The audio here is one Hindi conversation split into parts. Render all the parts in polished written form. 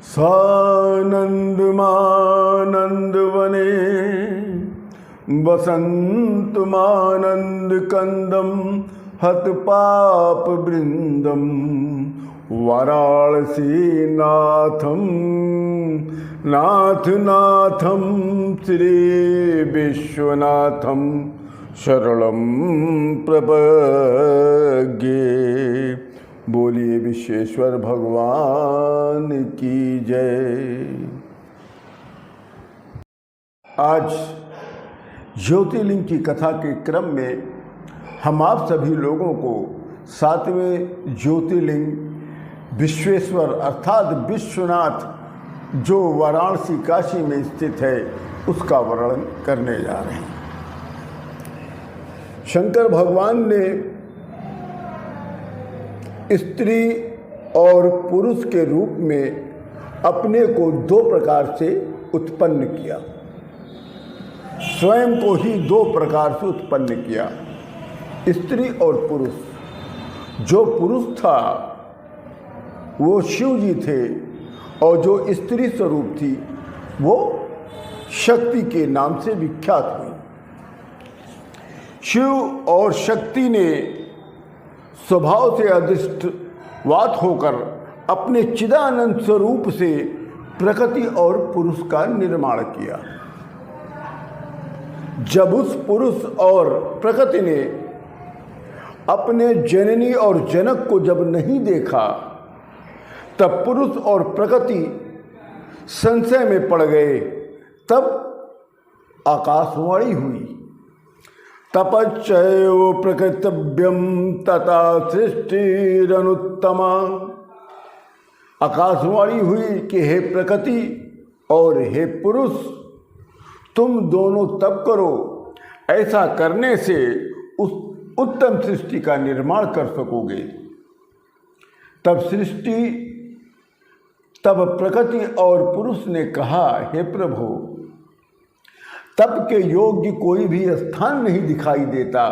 सानन्दमानन्दवने वसन्तमानन्दकन्दं हतपापवृन्दं वाराणसीनाथं नाथनाथं श्रीविश्वनाथं शरणं प्रपद्ये। बोलिए विश्वेश्वर भगवान की जय। आज ज्योतिर्लिंग की कथा के क्रम में हम आप सभी लोगों को 7वें ज्योतिर्लिंग विश्वेश्वर अर्थात विश्वनाथ जो वाराणसी काशी में स्थित है उसका वर्णन करने जा रहे हैं। शंकर भगवान ने स्त्री और पुरुष के रूप में अपने को दो प्रकार से उत्पन्न किया, स्वयं को ही दो प्रकार से उत्पन्न किया, स्त्री और पुरुष। जो पुरुष था वो शिव जी थे और जो स्त्री स्वरूप थी वो शक्ति के नाम से विख्यात हुई। शिव और शक्ति ने स्वभाव से अधिष्ठवात होकर अपने चिदानंद स्वरूप से प्रकृति और पुरुष का निर्माण किया। जब उस पुरुष और प्रकृति ने अपने जननी और जनक को जब नहीं देखा तब पुरुष और प्रकृति संशय में पड़ गए। तब आकाशवाणी हुई, तपच्चैव प्रकृतव्यम तथा सृष्टिरनुत्तमा। आकाशवाणी हुई कि हे प्रकृति और हे पुरुष, तुम दोनों तप करो, ऐसा करने से उस उत्तम सृष्टि का निर्माण कर सकोगे। तब प्रकृति और पुरुष ने कहा, हे प्रभु, तप के योग्य कोई भी स्थान नहीं दिखाई देता,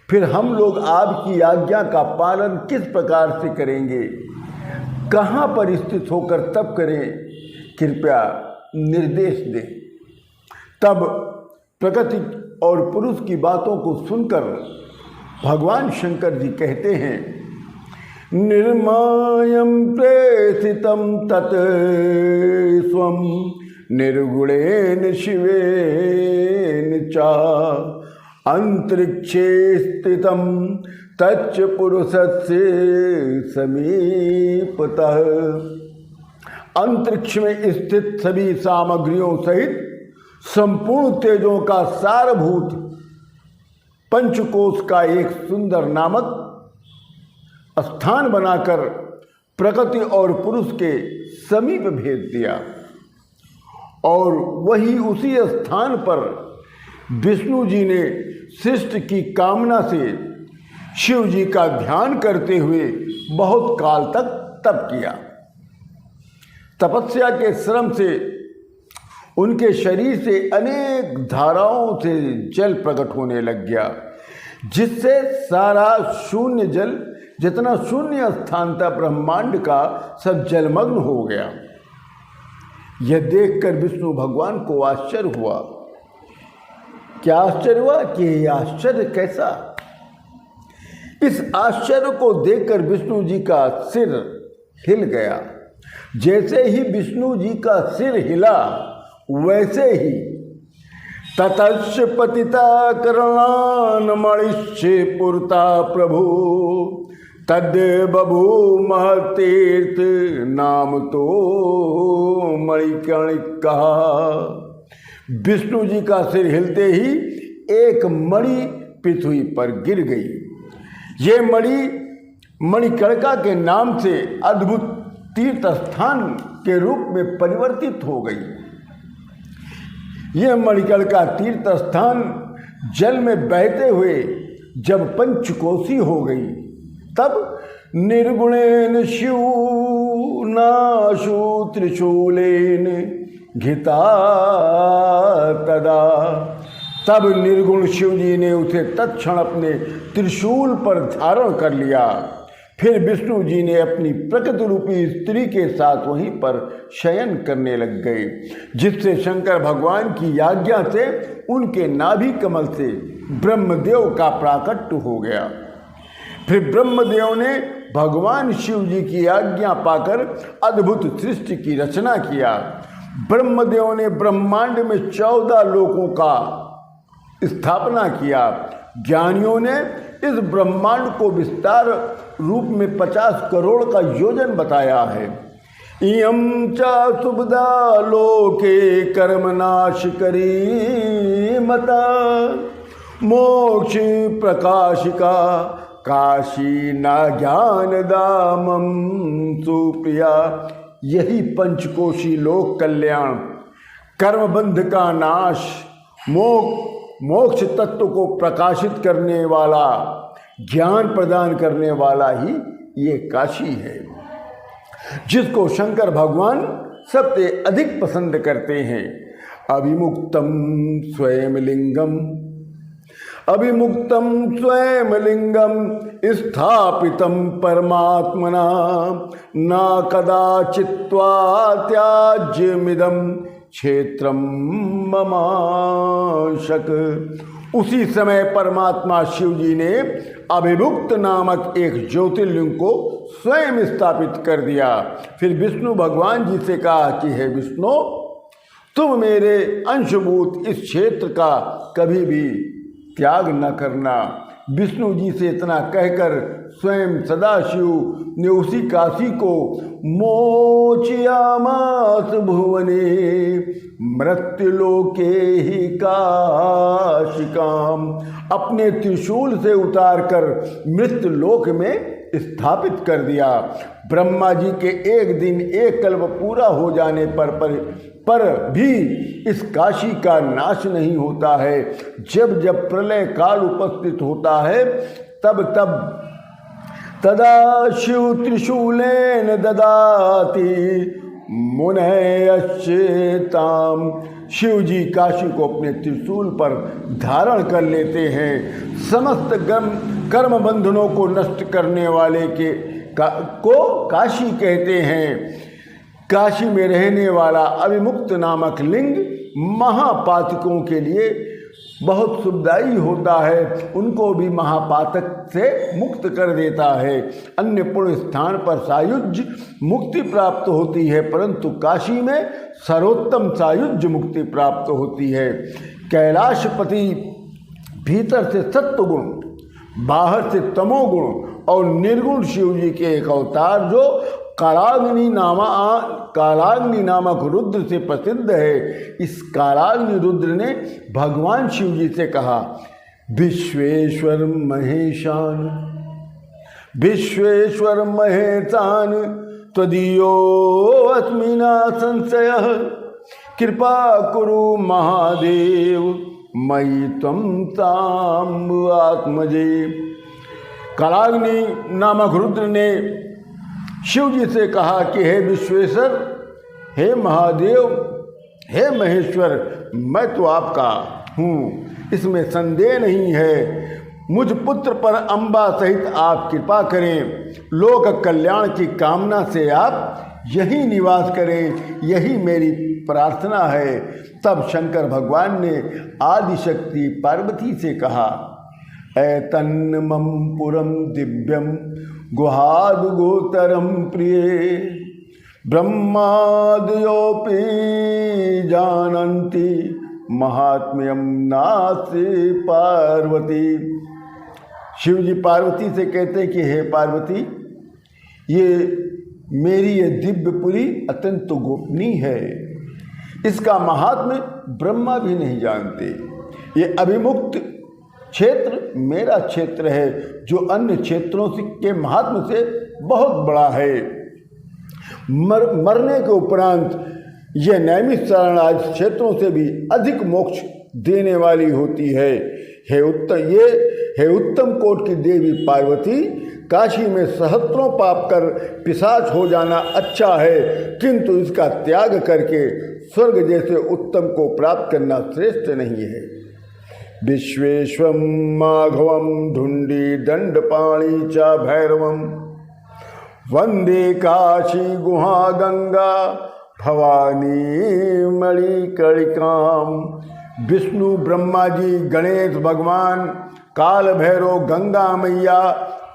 फिर हम लोग आपकी आज्ञा का पालन किस प्रकार से करेंगे, कहाँ पर स्थित होकर तप करें, कृपया निर्देश दें। तब प्रकृति और पुरुष की बातों को सुनकर भगवान शंकर जी कहते हैं, निर्मायं प्रेषितं तत् स्वं निर्गुणेन शिवेन च अंतरिक्षे स्थितं तच्च पुरुषस्य समीपतः। अंतरिक्ष में स्थित सभी सामग्रियों सहित संपूर्ण तेजों का सारभूत पंचकोश का एक सुंदर नामक स्थान बनाकर प्रकृति और पुरुष के समीप भेज दिया। और वही उसी स्थान पर विष्णु जी ने सृष्टि की कामना से शिव जी का ध्यान करते हुए बहुत काल तक तप किया। तपस्या के श्रम से उनके शरीर से अनेक धाराओं से जल प्रकट होने लग गया, जिससे सारा शून्य जल, जितना शून्य स्थान था ब्रह्मांड का, सब जलमग्न हो गया। यह देखकर विष्णु भगवान को आश्चर्य हुआ। क्या आश्चर्य हुआ कि यह आश्चर्य कैसा? इस आश्चर्य को देखकर विष्णु जी का सिर हिल गया। जैसे ही विष्णु जी का सिर हिला वैसे ही ततश्च पतिता करणान मणिश्चे पुरता प्रभु तद बभू महतीर्थ नाम तो मणिकर्णिक कहा। विष्णु जी का सिर हिलते ही एक मणि पृथ्वी पर गिर गई। ये मणि मणिकर्णिका के नाम से अद्भुत तीर्थ स्थान के रूप में परिवर्तित हो गई। यह मणिकर्णिका तीर्थ स्थान जल में बहते हुए जब पंचकोशी हो गई तब निर्गुणेन शिव नाशु त्रिशूलेन घिता तदा। तब निर्गुण शिव जी ने उसे तत्क्षण अपने त्रिशूल पर धारण कर लिया। फिर विष्णु जी ने अपनी प्रकृति रूपी स्त्री के साथ वहीं पर शयन करने लग गए, जिससे शंकर भगवान की आज्ञा से उनके नाभि कमल से ब्रह्मदेव का प्राकट्य हो गया। फिर ब्रह्मदेव ने भगवान शिव जी की आज्ञा पाकर अद्भुत सृष्टि की रचना किया। ब्रह्मदेव ने ब्रह्मांड में 14 लोकों का स्थापना किया। ज्ञानियों ने इस ब्रह्मांड को विस्तार रूप में 50 करोड़ का योजन बताया है। इयं च सुबदा लोके कर्मनाश करी मता मोक्ष प्रकाशिका काशी ना ज्ञान दामम सुप्रिया। यही पंचकोशी लोक कल्याण, कर्मबंध का नाश, मोक्ष तत्व को प्रकाशित करने वाला, ज्ञान प्रदान करने वाला ही ये काशी है, जिसको शंकर भगवान सबसे अधिक पसंद करते हैं। अभिमुक्तम स्वयं लिंगम, अभिमुक्तम स्वयं लिंगम स्थापितम परमात्मना न कदाचित्वा त्याज्यमिदं क्षेत्रम ममाशक। उसी समय परमात्मा शिव जी ने अभिमुक्त नामक एक ज्योतिर्लिंग को स्वयं स्थापित कर दिया। फिर विष्णु भगवान जी से कहा कि हे विष्णु, तुम मेरे अंशभूत इस क्षेत्र का कभी भी त्याग न करना। विष्णु जी से इतना कहकर स्वयं सदाशिव ने उसी काशी को मोचयामास भुवने मृत्युलोके ही काशिकाम, अपने त्रिशूल से उतारकर मृत्युलोक में स्थापित कर दिया। ब्रह्मा जी के एक दिन एक कल्प पूरा हो जाने पर भी इस काशी का नाश नहीं होता है। जब जब प्रलय काल उपस्थित होता है तब तदा शिव त्रिशूलेन ददाति मुनयश्चेताम। शिव जी काशी को अपने त्रिशूल पर धारण कर लेते हैं। समस्त कर्म बंधनों को नष्ट करने वाले को काशी कहते हैं। काशी में रहने वाला अभिमुक्त नामक लिंग महापातकों के लिए बहुत सुखदायी होता है, उनको भी महापातक से मुक्त कर देता है। अन्य पुण्य स्थान पर सायुज्य मुक्ति प्राप्त होती है, परंतु काशी में सर्वोत्तम सायुज्य मुक्ति प्राप्त होती है। कैलाशपति भीतर से सत्वगुण, बाहर से तमोगुण और निर्गुण शिव जी के एक अवतार जो कालाग्नि नामक रुद्र से प्रसिद्ध है। इस कालाग्नि रुद्र ने भगवान शिव जी से कहा, विश्वेश्वर महेशान, विश्वेश्वर महेशान त्वदीयो अस्मि न संशयः, कृपा कुरु महादेव मयि त्वं ताम आत्मजे। कालाग्नि नामक रुद्र ने शिव जी से कहा कि हे विश्वेश्वर, हे महादेव, हे महेश्वर, मैं तो आपका हूँ, इसमें संदेह नहीं है। मुझ पुत्र पर अम्बा सहित आप कृपा करें। लोक कल्याण की कामना से आप यही निवास करें, यही मेरी प्रार्थना है। तब शंकर भगवान ने आदिशक्ति पार्वती से कहा, ऐतन्मम पुरम दिव्यम गुहादुगोतरम प्रिय ब्रह्मादयोपि जानन्ति महात्म्यम नास्ति पार्वती। शिव जी पार्वती से कहते हैं कि हे पार्वती, ये मेरी ये दिव्यपुरी अत्यंत गोपनीय है, इसका महात्म्य ब्रह्मा भी नहीं जानते। ये अभिमुक्त क्षेत्र मेरा क्षेत्र है, जो अन्य क्षेत्रों के महात्म्य से बहुत बड़ा है। मरने के उपरांत यह नैमिषारण्य क्षेत्रों से भी अधिक मोक्ष देने वाली होती है। हे उत्तम कोट की देवी पार्वती, काशी में सहस्त्रों पाप कर पिशाच हो जाना अच्छा है, किंतु इसका त्याग करके स्वर्ग जैसे उत्तम को प्राप्त करना श्रेष्ठ नहीं है। विश्वेश्वम माघवम धुंडी दंडपाणी च भैरवम वंदे काशी गुहा गंगा भवानी मणिकर्णिकाम। विष्णु ब्रह्मा जी, गणेश भगवान, काल भैरव, गंगा मैया,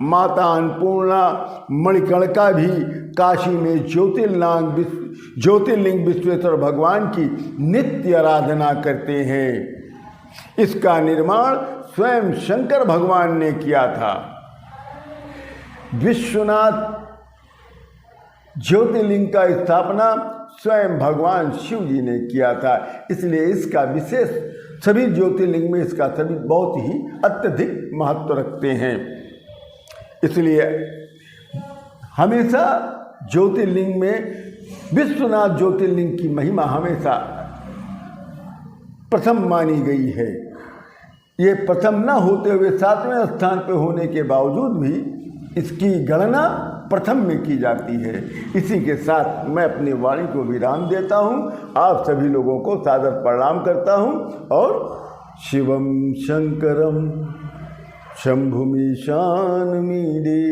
माता अन्नपूर्णा, मणिकर्णिका भी काशी में ज्योतिर्लिंग विश्वेश्वर भगवान की नित्य आराधना करते हैं। इसका निर्माण स्वयं शंकर भगवान ने किया था। विश्वनाथ ज्योतिर्लिंग का स्थापना स्वयं भगवान शिव जी ने किया था। इसलिए इसका विशेष, सभी ज्योतिर्लिंग में इसका सभी बहुत ही अत्यधिक महत्व रखते हैं। इसलिए हमेशा ज्योतिर्लिंग में विश्वनाथ ज्योतिर्लिंग की महिमा हमेशा प्रथम मानी गई है। ये प्रथम न होते हुए 7वें स्थान पर होने के बावजूद भी इसकी गणना प्रथम में की जाती है। इसी के साथ मैं अपनी वाणी को विराम देता हूँ। आप सभी लोगों को सादर प्रणाम करता हूँ और शिवम शंकरम शंभुमीशान मीडे।